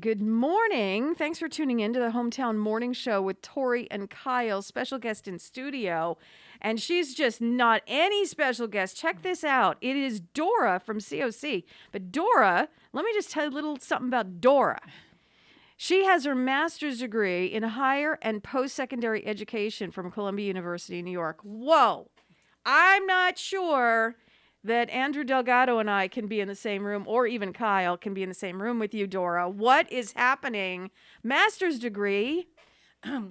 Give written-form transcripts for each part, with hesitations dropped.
Good morning. Thanks for tuning in to the Hometown Morning Show with Tori and Kyle, special guest in studio. And she's just not any special guest. Check this out. It is Dora from COC. But Dora, let me just tell you a little something about Dora. She has her master's degree in higher and post-secondary education from Columbia University, New York. Whoa. I'm not sure that Andrew Delgado and I can be in the same room, or even Kyle can be in the same room with you, Dora. What is happening? Master's degree.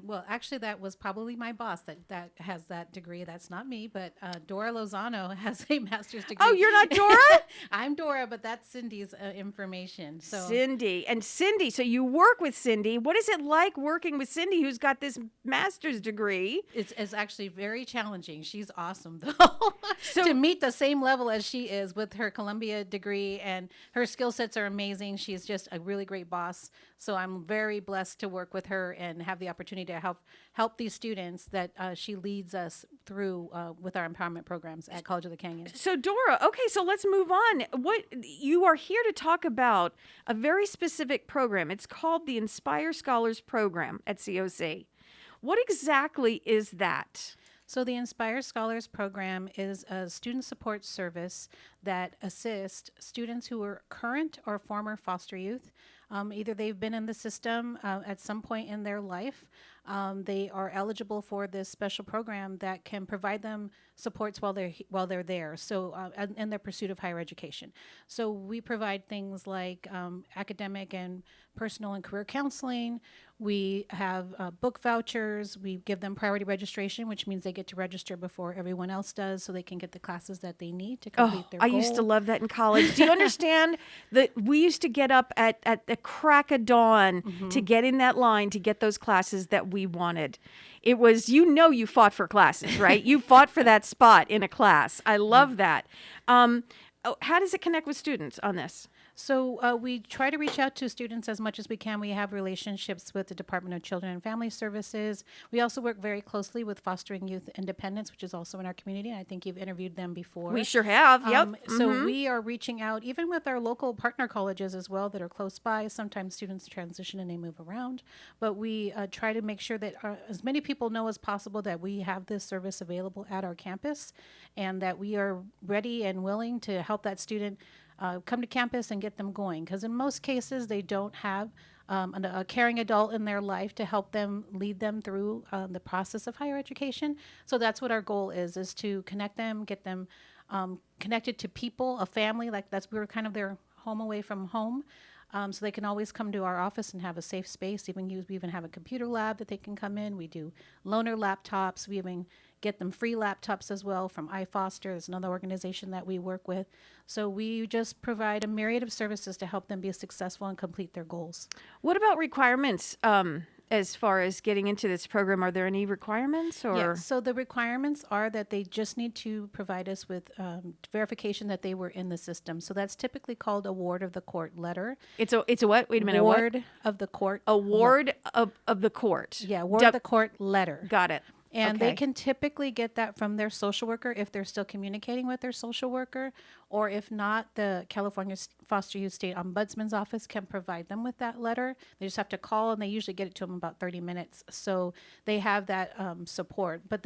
Well, actually, that was probably my boss that has that degree. That's not me, but Dora Lozano has a master's degree. Oh, you're not Dora? I'm Dora, but that's Cindy's information. So Cindy. And Cindy, so you work with Cindy. What is it like working with Cindy, who's got this master's degree? it's actually very challenging. She's awesome, though. To meet the same level as she is with her Columbia degree, and her skill sets are amazing. She's just a really great boss. So I'm very blessed to work with her and have the opportunity to help these students that she leads us through with our empowerment programs at College of the Canyon. So Dora, okay, so let's move on. What you are here to talk about a very specific program. It's called the Inspire Scholars Program at COC. What exactly is that? So the Inspire Scholars Program is a student support service that assists students who are current or former foster youth. Either they've been in the system at some point in their life. They are eligible for this special program that can provide them supports while they're there. So in their pursuit of higher education. So we provide things like academic and personal and career counseling. We have book vouchers. We give them priority registration, which means they get to register before everyone else does, so they can get the classes that they need to complete their goal. I used to love that in college. Do you understand that we used to get up at the crack of dawn to get in that line to get those classes that we wanted? It was, you fought for classes, right? You fought for that spot in a class. I love that. How does it connect with students on this? So we try to reach out to students as much as we can. We have relationships with the Department of Children and Family Services. We also work very closely with Fostering Youth Independence, which is also in our community. And I think you've interviewed them before. We sure have. Yep. So we are reaching out, even with our local partner colleges as well that are close by. Sometimes students transition and they move around. But we try to make sure that as many people know as possible that we have this service available at our campus and that we are ready and willing to help that student come to campus and get them going. Because in most cases, they don't have a caring adult in their life to help them, lead them through the process of higher education. So that's what our goal is to connect them, get them connected to people, a family. We're kind of their home away from home. So they can always come to our office and have a safe space. We even have a computer lab that they can come in. We do loaner laptops. We even get them free laptops as well from iFoster. There's another organization that we work with. So we just provide a myriad of services to help them be successful and complete their goals. What about requirements? As far as getting into this program, are there any requirements? Or Yeah, so the requirements are that they just need to provide us with verification that they were in the system. So that's typically called a ward of the court letter. It's a what? Wait a minute. Ward of the court. A ward of the court. Yeah, ward of the court letter. Got it. And Okay. they can typically get that from their social worker if they're still communicating with their social worker, or if not, the California Foster Youth State Ombudsman's Office can provide them with that letter. They just have to call, and they usually get it to them in about 30 minutes. So they have that support. But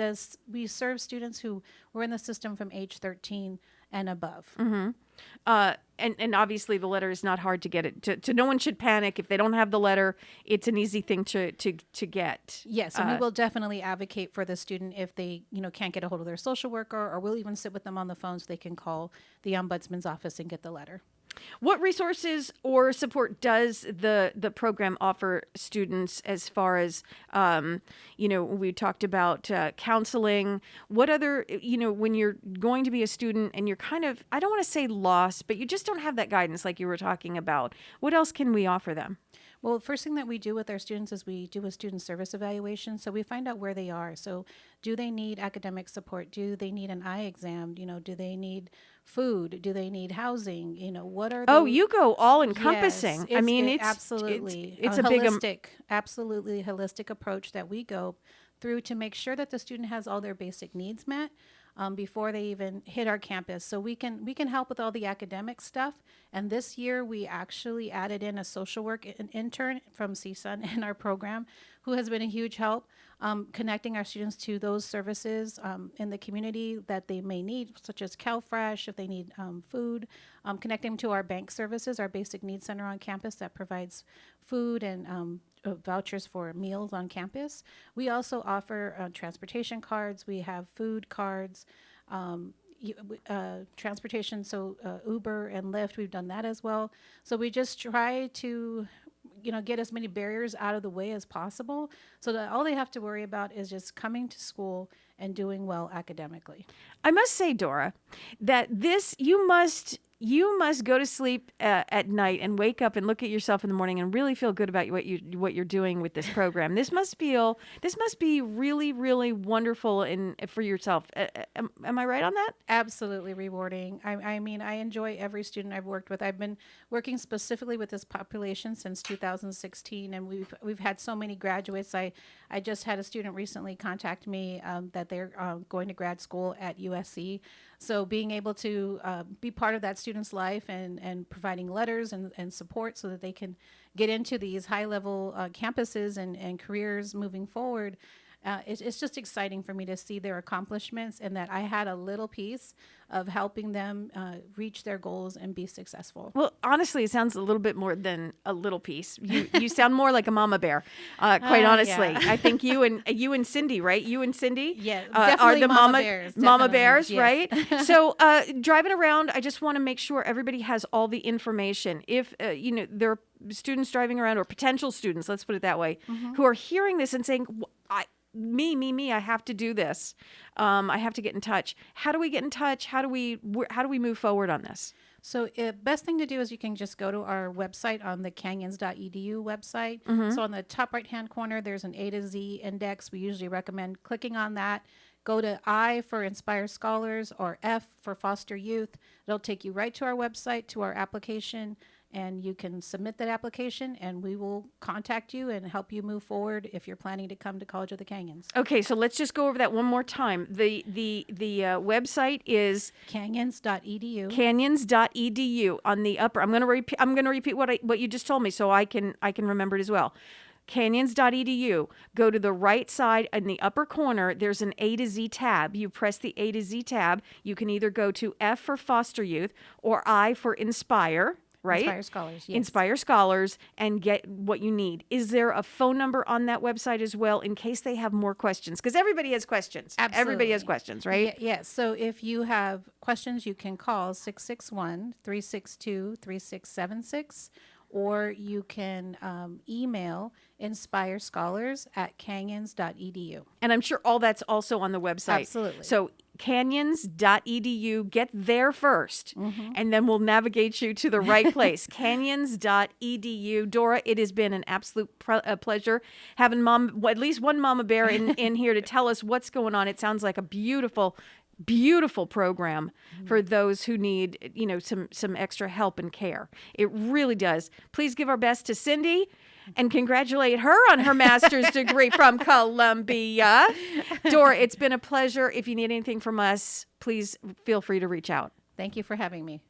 we serve students who were in the system from age 13 and above. Mm-hmm. And obviously the letter is not hard to get it. To no one should panic if they don't have the letter. It's an easy thing to get. Yes, and we will definitely advocate for the student if they can't get a hold of their social worker, or we'll even sit with them on the phone so they can call the ombudsman's office and get the letter. What resources or support does the program offer students as far as, we talked about counseling? What other, when you're going to be a student and you're kind of, I don't want to say lost, but you just don't have that guidance like you were talking about, what else can we offer them? Well, the first thing that we do with our students is we do a student service evaluation. So we find out where they are. So do they need academic support? Do they need an eye exam? Do they need food? Do they need housing? What are Oh, you go all encompassing. Yes, it's absolutely. It's a a big absolutely holistic approach that we go through to make sure that the student has all their basic needs met. before they even hit our campus. So we can help with all the academic stuff. And this year we actually added in a social work intern from CSUN in our program, who has been a huge help, connecting our students to those services in the community that they may need, such as CalFresh, if they need food, connecting them to our bank services, our basic needs center on campus that provides food and vouchers for meals on campus. We also offer transportation cards. We have food cards, transportation, so Uber and Lyft, we've done that as well. So we just try to get as many barriers out of the way as possible so that all they have to worry about is just coming to school and doing well academically. I must say, Dora, that you must go to sleep at night and wake up and look at yourself in the morning and really feel good about what you're doing with this program. This must be really, really wonderful for yourself. Am I right on that? Absolutely rewarding. I mean, I enjoy every student I've worked with. I've been working specifically with this population since 2016, and we've had so many graduates. I just had a student recently contact me that they're going to grad school at USC. So being able to be part of that student's life and providing letters and support so that they can get into these high-level campuses and careers moving forward, it's just exciting for me to see their accomplishments and that I had a little piece of helping them reach their goals and be successful. Well, honestly, it sounds a little bit more than a little piece. You sound more like a mama bear, quite honestly. Yeah. I think you and Cindy, right? You and Cindy, yeah, are the mama bears. Mama bears, yes. Right? So driving around, I just want to make sure everybody has all the information. If there are students driving around or potential students, let's put it that way, who are hearing this and saying, me, I have to do this. I have to get in touch. How do we get in touch? How do we move forward on this? So best thing to do is you can just go to our website on the canyons.edu website. So on the top right-hand corner, there's an A to Z index. We usually recommend clicking on that. Go to I for Inspire Scholars or F for Foster Youth. It'll take you right to our website, to our application, and you can submit that application and we will contact you and help you move forward if you're planning to come to College of the Canyons. Okay, so let's just go over that one more time. The website is canyons.edu. Canyons.edu on the upper. I'm going to repeat what you just told me so I can remember it as well. Canyons.edu. Go to the right side in the upper corner. There's an A to Z tab. You press the A to Z tab. You can either go to F for Foster Youth or I for Inspire. Right? Inspire Scholars, yes. Inspire Scholars and get what you need. Is there a phone number on that website as well in case they have more questions? Because everybody has questions. Absolutely. Everybody has questions, right? Yes. So if you have questions, you can call 661-362-3676, or you can email inspirescholars@canyons.edu. And I'm sure all that's also on the website. Absolutely. So canyons.edu, get there first, and then we'll navigate you to the right place. Canyons.edu. Dora, it has been an absolute pleasure having at least one mama bear in here to tell us what's going on. It sounds like a beautiful program for those who need, some extra help and care. It really does. Please give our best to Cindy and congratulate her on her master's degree from Columbia. Dora, it's been a pleasure. If you need anything from us, please feel free to reach out. Thank you for having me.